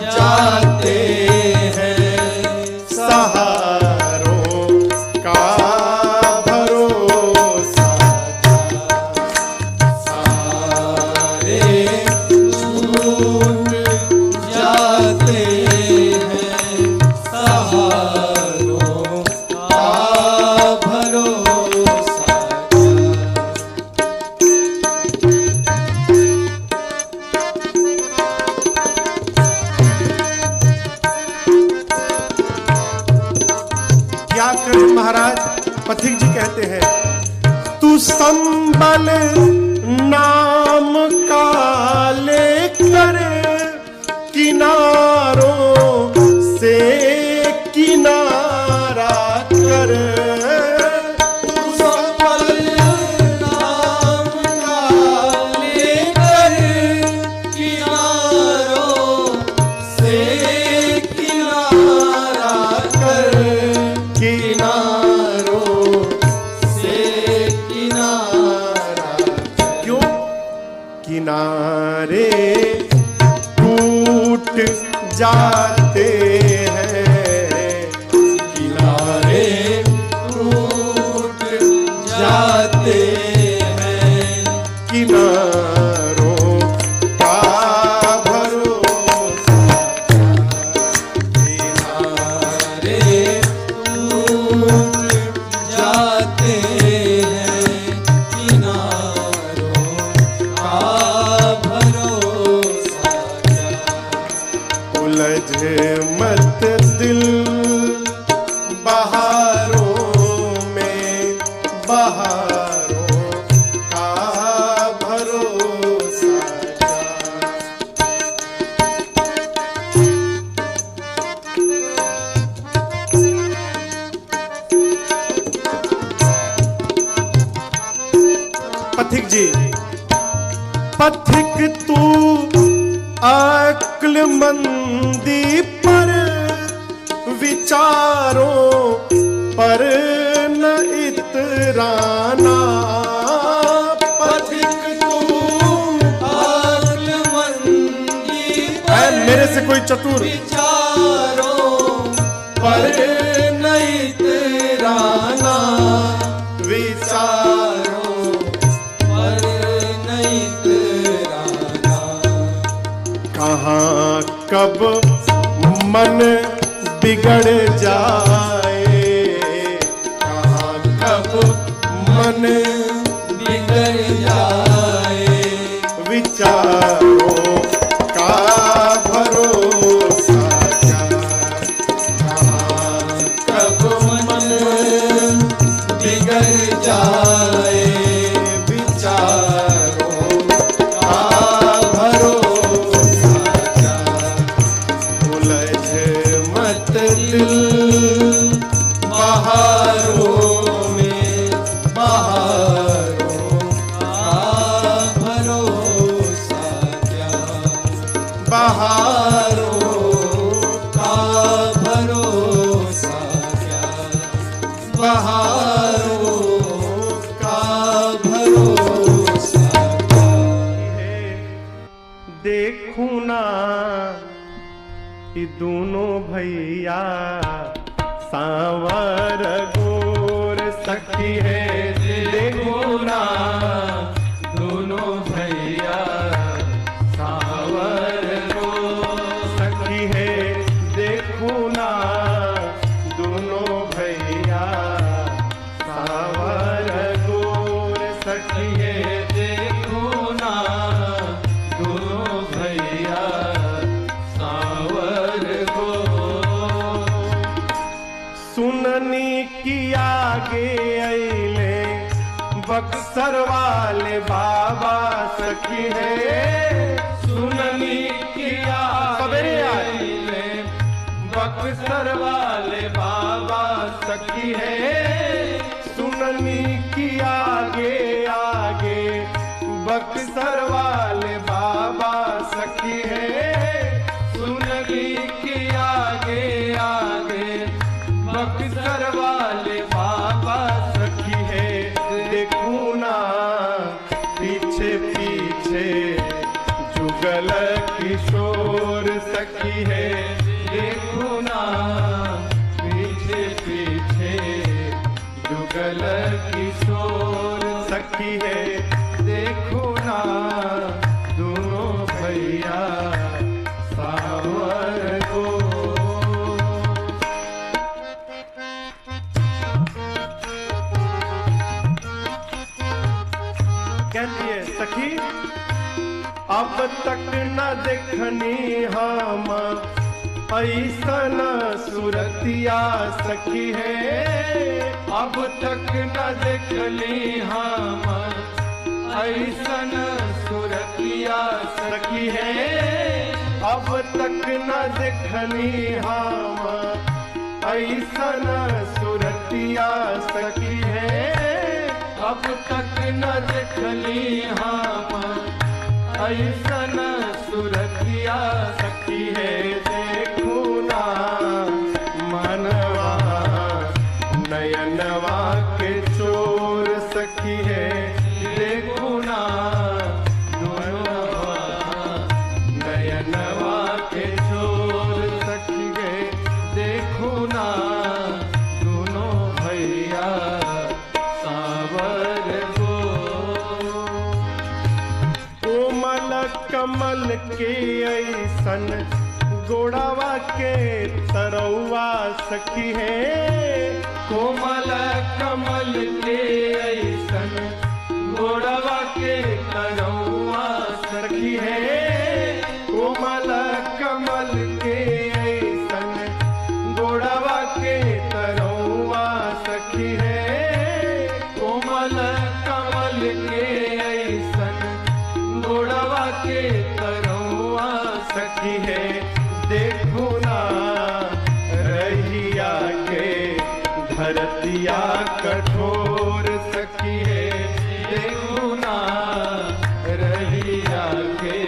जाते हैं, सहारों का भरोसा क्या, सहारे छूट जाते हैं, सहारों का भरोसा क्या करें महाराज। पथिक जी कहते हैं, तू संबल नाम का लेकर किनारों से किनारा कर, तू संबल नाम का लेकर किनारों से किनारा कर, किनारों से किनारा क्यों, किनारे टूट जाते हैं, किनारे टूट जाते हैं, किनारों का भरोसा, किनारे टूट जाते हैं, किनारों का भरोसा क्या, उलझ मत दिल बहारों में, बहारों का भरोसा क्या। पथिक जी, पथिक तू अक्लमंदी पर विचारों पर न इतराना, पथिक तू अक्लमंदी पर मेरे से कोई चतुर विचारों पर न इतराना, विचारों पर न इतराना, कहाँ कब मन बिगड़ जाए, मन बिगड़ जाए, विचारों का भरोसा क्या, कब मन बिगड़ जाए, विचारों का भरोसा क्या, उलझ मत दिल बहारों में, बहारों का भरोसा क्या, बहारों का भरोसा क्या, बहारों का भरोसा क्या। देखूं ना कि दोनों भैया सांवर गोर सखी है, देखूं ना दोनों भैया सावर गोर सखी है, देखूं ना दोनों भैया सांवर गोर सखी है, देखो ना दोनों भैया सावर गोर। सुननी की आगे अइले बक्सर वाले बाबा सखी है, सुननी किया सवेरे आए। बक्सर वाले बाबा सखी है, सुननी की आगे आगे बक्सर वाले बाबा सखी है, सुननी की आगे आगे बक्सर वाले बाबा सखी है, देखूं ना पीछे पीछे जुगल किशोर सखी है, देखो ना पीछे पीछे जुगल किशोर सखी है, देखो ना दोनों भैया सावर गोर। कहती है सखी अब तक न देखनी हम ऐसन सुरतिया सखी है, अब तक न देखली हम ऐसन सुरतिया सखी है, अब तक न देखनी हम ऐसन सुरतिया सखी है, अब तक न देखली हम ऐसन सुरतिया सखी है, देखूं ना मनवा नयनवा के चोर सखी है, देखो ना दोनों नयनवा के चोर सखी है, देखो ना दोनों भैया सावर गोर। कोमल कमल के ऐसन गोड़ावा के तरौआ सखी है, कोमल कमल के ऐसन गोड़वा के करौआ सखी है, कोमल कमल के ऐसन गोड़ावा के तरौआ सखी है, कोमल कमल के ऐसन गोड़वा के करौआ सखी है, देखो ना रहिया के धरतिया कठोर सखी है, देखो ना रहिया के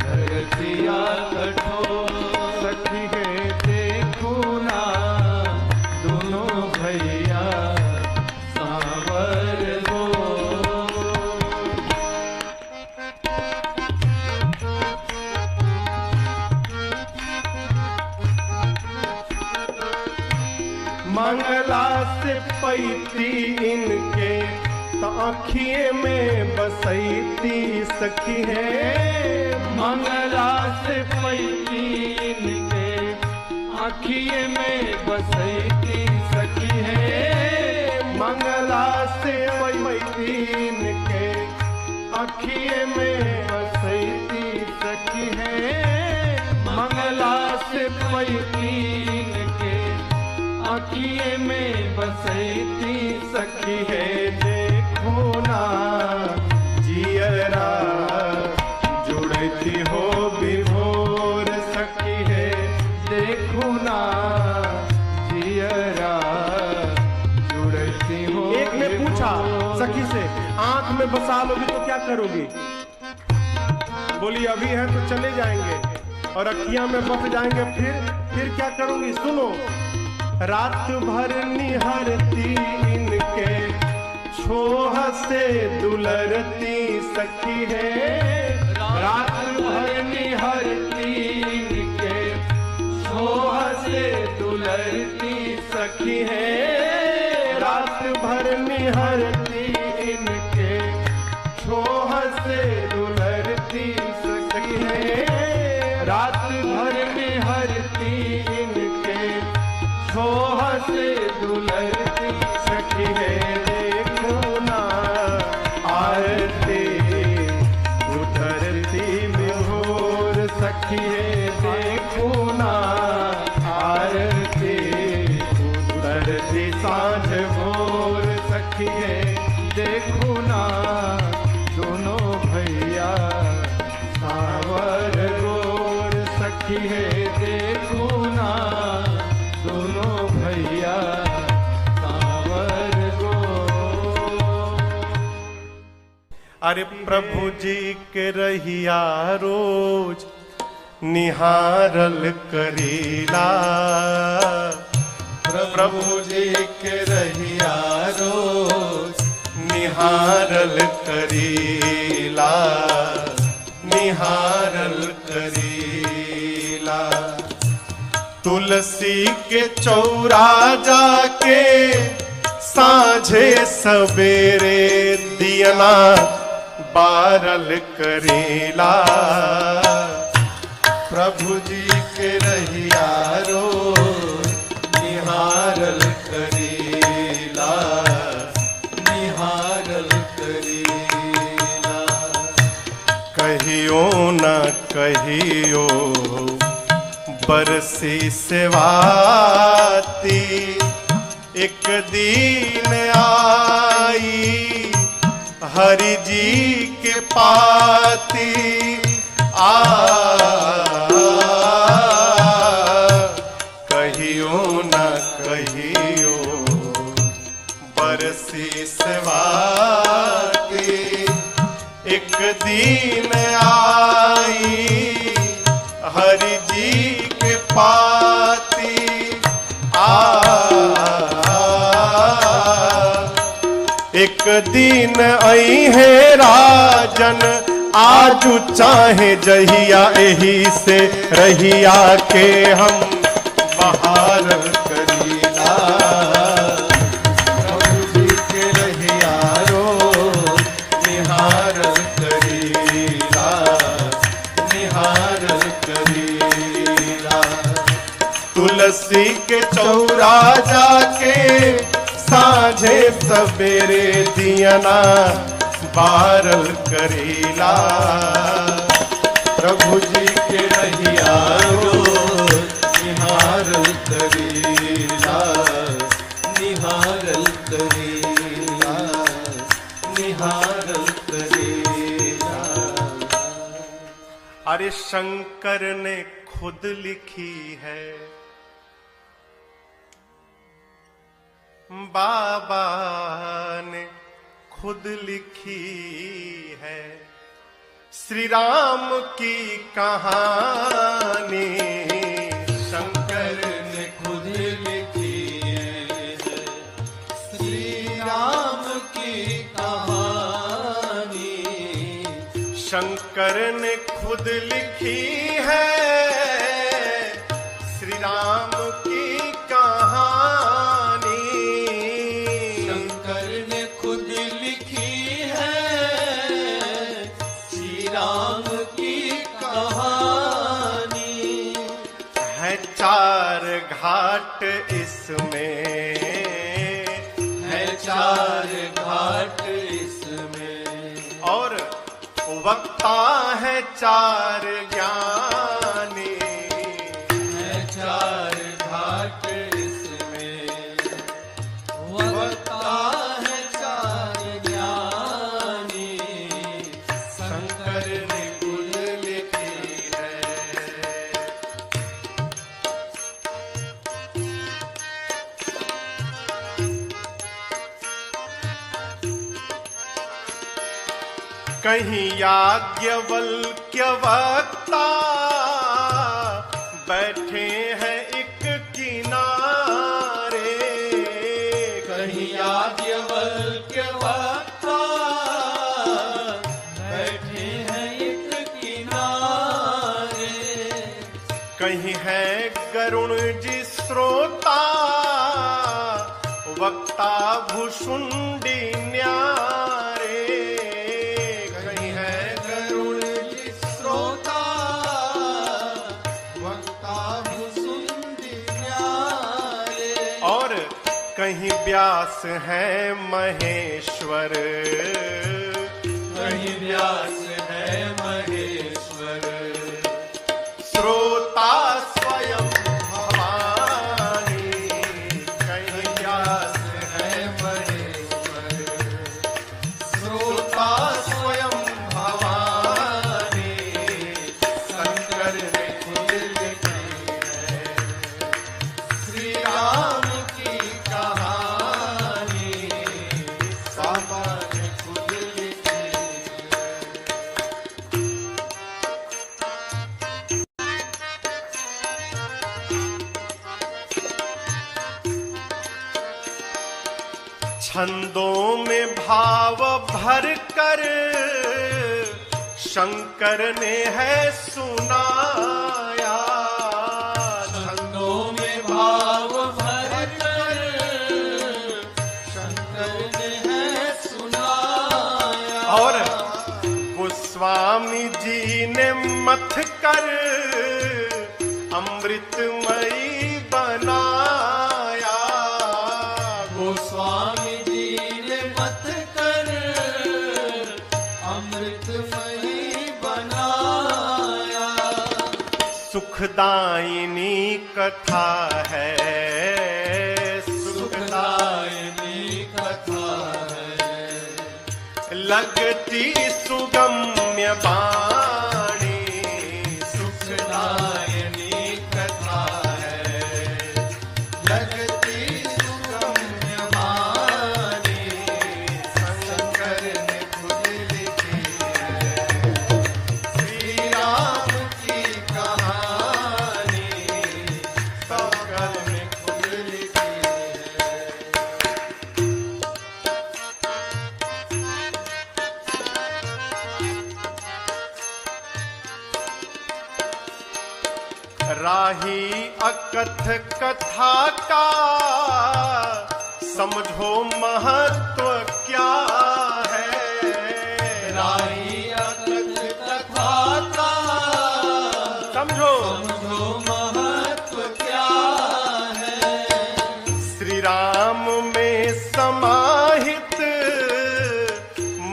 धरतिया कठोर सखी है, देखो ना दोनों भैया सावर गोर। मंगला से पैती इनके आँखिए में बसैती सखी है, मंगला से पैती इनके आँखिए में बसैती सखी है, मंगला अखिए में असैती सखी है, मंगला से पैतीन के अखिए में बसैती सखी है। देखो ना जियरा जुड़ती हो विभोर सखी है, देखो ना जियरा जुड़ती हो। एक ने पूछा सखी से, आंख में बसा लोगी तो क्या करोगी? बोली अभी है तो चले जाएंगे, और अखियां में बस जाएंगे, फिर क्या करूंगी? सुनो, रात भर निहरती इनके छोह से दुलरती सखी है, रात भर निहरती इनके छोह से दुलरती सखी है, रात भर निहरती इनके छोह से दुलरती सखी है, रात भर निहरती इनके छोह से दुलरती सखी है। देखो ना आरती उतरती विभोर सखी है, देखो ना आरती उतरती सांझ भोर सखी है, देखो ना दोनों भैया सावर गोर सखी है, देखो ना दोनों भैया सावर गोर। अरे प्रभु जी के रहिया रोज निहारल करीला, प्रभु जी के रहिया रोज निहारल करीला, निहारल करीला। तुलसी के चौरा जाके साँझे सवेरे दियना बारल करीला, प्रभु जी के रहिया रोज निहारल करीला, निहारल करीला। कहियो न कहियो बरसी सेवाती, एक दिन आई हरि जी के पाती, कहियो न कहियो बरसी सेवाती, एक दिन आई हरि जी के पाती, एक दिन आई है राजन आजू चाहे जहिया, एही से रहिया के हम बहार करीला, प्रभु जी के रहिया रोज निहारल करीला, निहारल करीला। तुलसी के चौरा जाके साँझे सवेरे दियना बारल करीला, प्रभु जी के रहिया रोज निहारल करीला, निहारल करीला, निहारल करीला। अरे शंकर ने खुद लिखी है, बाबा ने खुद लिखी है, श्री राम की कहानी शंकर ने खुद लिखी है, श्री राम की कहानी शंकर ने खुद लिखी है, श्री राम की कहानी शंकर ने खुद लिखी है, श्री राम की कहानी है। चार घाट इसमें है, चार घाट इसमें, और चार ज्ञानी, है चार घाट इसमें, वक्ता है चार ज्ञानी, शंकर ने कुल लिखी है। कहीं याज्ञवल्क्य वक्ता बैठे हैं एक किनारे, कहीं याज्ञवल्क्य वक्ता बैठे हैं एक किनारे, कहीं है गरुण जी श्रोता वक्ता भुषुंडी न्यारे, कहीं है गरुड़ जी श्रोता वक्ता भुसुंडी न्यारे, और कहीं व्यास है महेश्वर, कहीं व्यास है महेश्वर, श्रोता स्वयं भवानी, कहीं व्यास है महेश्वर, श्रोता स्वयं भवानी, शंकर ने खुद लिखी है। श्री राम की कहानी बाबा ने खुद लिखी है। छंदों में भाव भर कर शंकर ने है सुनाया, छंदों में भाव भर कर शंकर ने है सुनाया, और गोस्वामी जी ने मथ कर अमृतमयी बनाया, गोस्वामी जी ने मत कर अमृतमयी बनाया, सुखदायिनी कथा है, सुखदायिनी कथा है, लगती सुगम्य वाणी, सुखदायिनी कथा है, लगती सुगम्य वाणी, शंकर ने खुद लिखी है। श्री राम की कहानी शंकर ने खुद लिखी है। राही अकथ कथा का समझो महत्व क्या है, राही अकथ कथा का समझो समझो महत्व क्या है, श्री राम में समाहित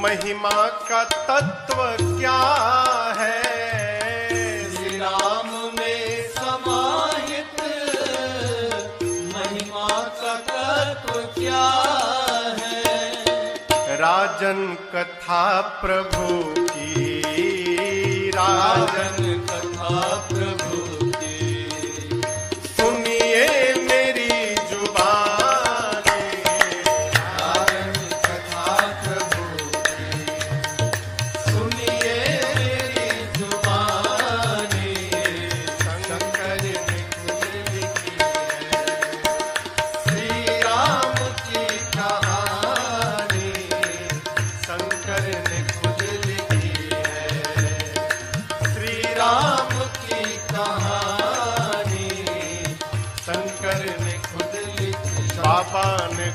महिमा का तत्व क्या है, श्री राम में समाहित महिमा का तत्व क्या है, राजन कथा प्रभु की, राजन कथा प्रभु की, सुनिए मेरी जुबानी, राजन कथा प्रभु की, सुनिए मेरी जुबानी, शंकर ने खुद लिखी है। श्री राम की कहानी शंकर ने खुद लिखी है। श्री राम की कहानी शंकर ने खुद लिखी, बाबा ने